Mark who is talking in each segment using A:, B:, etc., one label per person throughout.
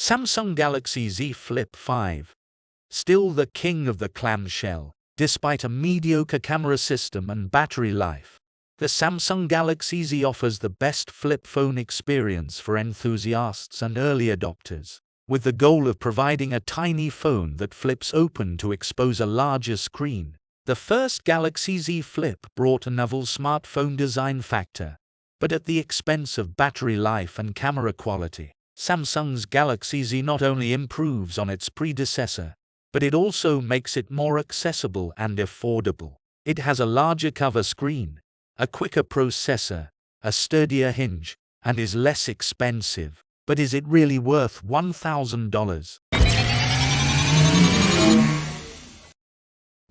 A: Samsung Galaxy Z Flip5. Still the king of the clamshell, despite a mediocre camera system and battery life. The Samsung Galaxy Z offers the best flip phone experience for enthusiasts and early adopters, with the goal of providing a tiny phone that flips open to expose a larger screen. The first Galaxy Z Flip brought a novel smartphone design factor, but at the expense of battery life and camera quality. Samsung's Galaxy Z not only improves on its predecessor, but it also makes it more accessible and affordable. It has a larger cover screen, a quicker processor, a sturdier hinge, and is less expensive. But is it really worth $1,000?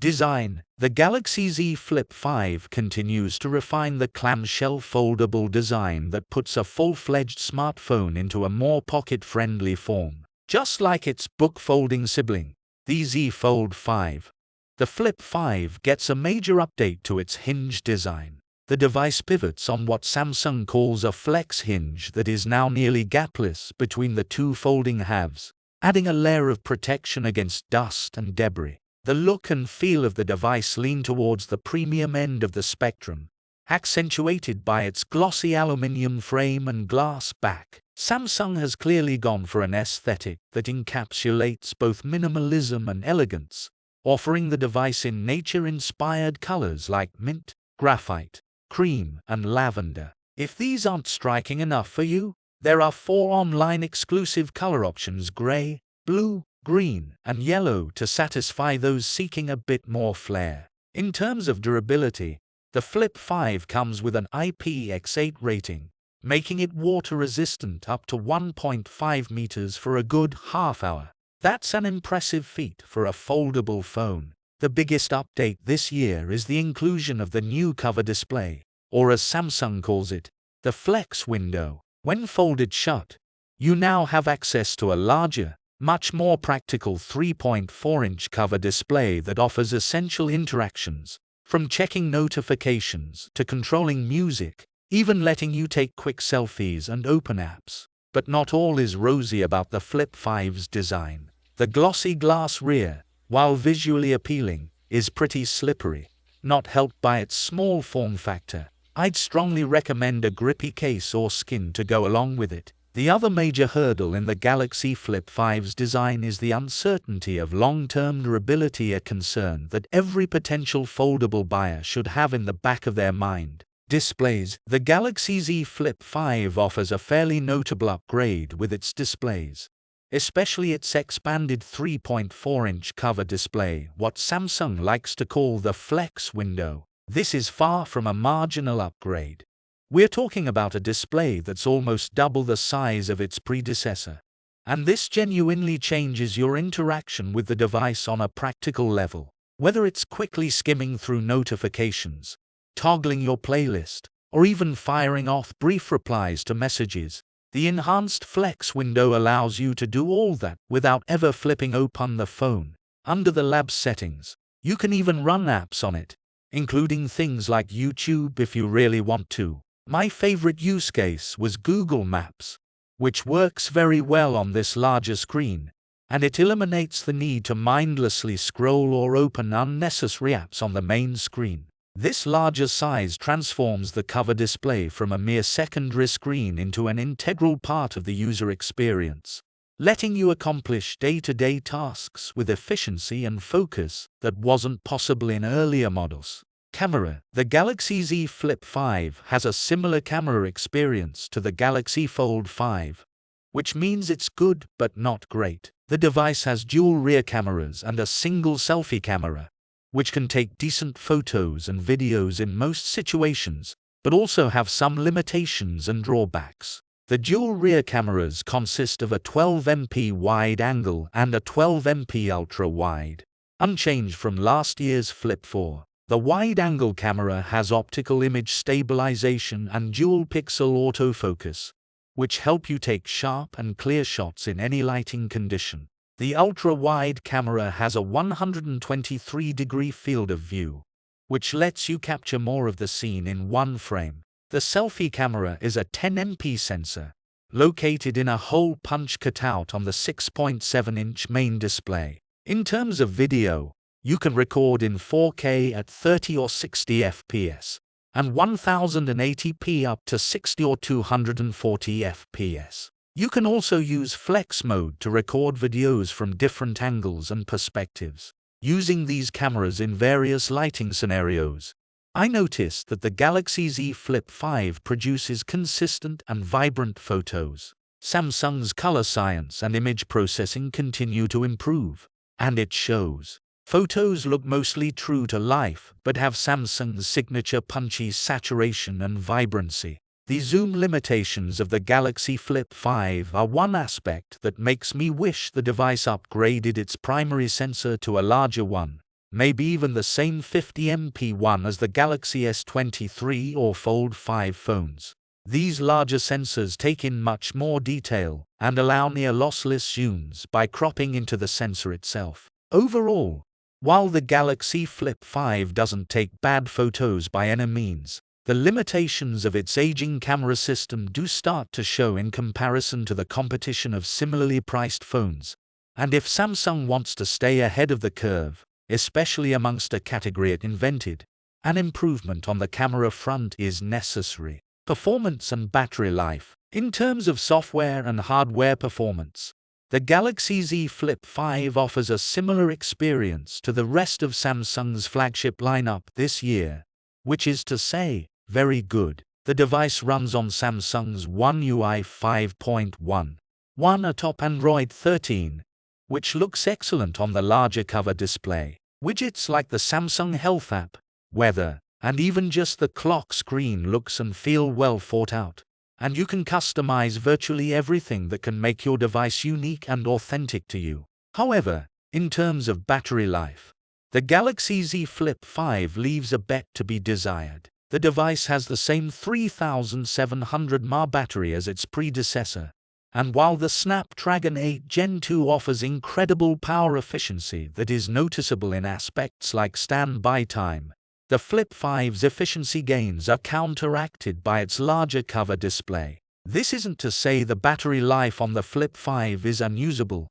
A: Design. The Galaxy Z Flip5 continues to refine the clamshell foldable design that puts a full-fledged smartphone into a more pocket-friendly form. Just like its book-folding sibling, the Z Fold 5, the Flip 5 gets a major update to its hinge design. The device pivots on what Samsung calls a flex hinge that is now nearly gapless between the two folding halves, adding a layer of protection against dust and debris. The look and feel of the device lean towards the premium end of the spectrum, accentuated by its glossy aluminum frame and glass back. Samsung has clearly gone for an aesthetic that encapsulates both minimalism and elegance, offering the device in nature-inspired colors like mint, graphite, cream, and lavender. If these aren't striking enough for you, there are 4 online exclusive color options: gray, blue, green, and yellow to satisfy those seeking a bit more flair. In terms of durability, the Flip 5 comes with an IPX8 rating, making it water-resistant up to 1.5 meters for a good half hour. That's an impressive feat for a foldable phone. The biggest update this year is the inclusion of the new cover display, or as Samsung calls it, the Flex window. When folded shut, you now have access to a larger, much more practical 3.4-inch cover display that offers essential interactions, from checking notifications to controlling music, even letting you take quick selfies and open apps. But not all is rosy about the Flip 5's design. The glossy glass rear, while visually appealing, is pretty slippery, not helped by its small form factor. I'd strongly recommend a grippy case or skin to go along with it. The other major hurdle in the Galaxy Flip 5's design is the uncertainty of long-term durability, a concern that every potential foldable buyer should have in the back of their mind. Displays. The Galaxy Z Flip 5 offers a fairly notable upgrade with its displays, especially its expanded 3.4-inch cover display, what Samsung likes to call the Flex window. This is far from a marginal upgrade. We're talking about a display that's almost double the size of its predecessor, and this genuinely changes your interaction with the device on a practical level. Whether it's quickly skimming through notifications, toggling your playlist, or even firing off brief replies to messages, the enhanced Flex window allows you to do all that without ever flipping open the phone. Under the lab settings, you can even run apps on it, including things like YouTube if you really want to. My favorite use case was Google Maps, which works very well on this larger screen, and it eliminates the need to mindlessly scroll or open unnecessary apps on the main screen. This larger size transforms the cover display from a mere secondary screen into an integral part of the user experience, letting you accomplish day-to-day tasks with efficiency and focus that wasn't possible in earlier models. Camera. The Galaxy Z Flip 5 has a similar camera experience to the Galaxy Fold 5, which means it's good but not great. The device has dual rear cameras and a single selfie camera, which can take decent photos and videos in most situations, but also have some limitations and drawbacks. The dual rear cameras consist of a 12MP wide angle and a 12MP ultra wide, unchanged from last year's Flip 4. The wide-angle camera has optical image stabilization and dual-pixel autofocus, which help you take sharp and clear shots in any lighting condition. The ultra-wide camera has a 123-degree field of view, which lets you capture more of the scene in one frame. The selfie camera is a 10MP sensor, located in a hole punch cutout on the 6.7-inch main display. In terms of video, you can record in 4K at 30 or 60 FPS, and 1080p up to 60 or 240 FPS. You can also use flex mode to record videos from different angles and perspectives, using these cameras in various lighting scenarios. I noticed that the Galaxy Z Flip5 produces consistent and vibrant photos. Samsung's color science and image processing continue to improve, and it shows. Photos look mostly true to life but have Samsung's signature punchy saturation and vibrancy. The zoom limitations of the Galaxy Flip5 are one aspect that makes me wish the device upgraded its primary sensor to a larger one, maybe even the same 50MP one as the Galaxy S23 or Fold 5 phones. These larger sensors take in much more detail and allow near lossless zooms by cropping into the sensor itself. Overall, while the Galaxy Flip5 doesn't take bad photos by any means, the limitations of its aging camera system do start to show in comparison to the competition of similarly priced phones. And if Samsung wants to stay ahead of the curve, especially amongst a category it invented, an improvement on the camera front is necessary. Performance and battery life. In terms of software and hardware performance, the Galaxy Z Flip5 offers a similar experience to the rest of Samsung's flagship lineup this year, which is to say, very good. The device runs on Samsung's One UI 5.1 atop Android 13, which looks excellent on the larger cover display. Widgets like the Samsung Health app, weather, and even just the clock screen looks and feel well thought out. And you can customize virtually everything that can make your device unique and authentic to you. However, in terms of battery life, the Galaxy Z Flip5 leaves a bit to be desired. The device has the same 3700 mAh battery as its predecessor, and while the Snapdragon 8 Gen 2 offers incredible power efficiency that is noticeable in aspects like standby time, the Flip5's efficiency gains are counteracted by its larger cover display. This isn't to say the battery life on the Flip5 is unusable,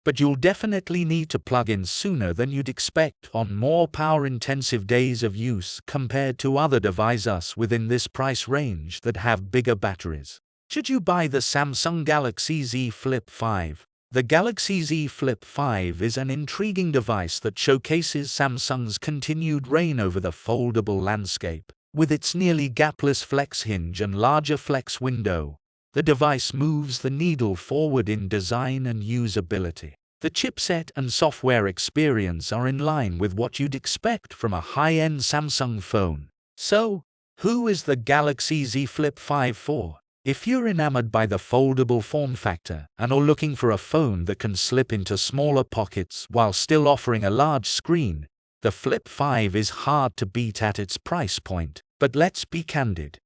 A: but you'll definitely need to plug in sooner than you'd expect on more power-intensive days of use compared to other devices within this price range that have bigger batteries. Should you buy the Samsung Galaxy Z Flip5? The Galaxy Z Flip5 is an intriguing device that showcases Samsung's continued reign over the foldable landscape. With its nearly gapless flex hinge and larger flex window, the device moves the needle forward in design and usability. The chipset and software experience are in line with what you'd expect from a high-end Samsung phone. So, who is the Galaxy Z Flip5 for? If you're enamored by the foldable form factor and are looking for a phone that can slip into smaller pockets while still offering a large screen, the Flip5 is hard to beat at its price point. But let's be candid.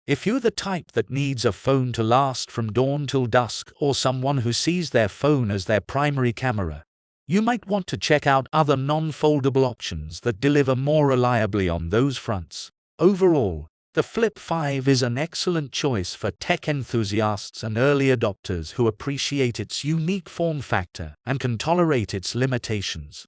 A: If you're the type that needs a phone to last from dawn till dusk, or someone who sees their phone as their primary camera, you might want to check out other non-foldable options that deliver more reliably on those fronts. Overall, the Flip5 is an excellent choice for tech enthusiasts and early adopters who appreciate its unique form factor and can tolerate its limitations.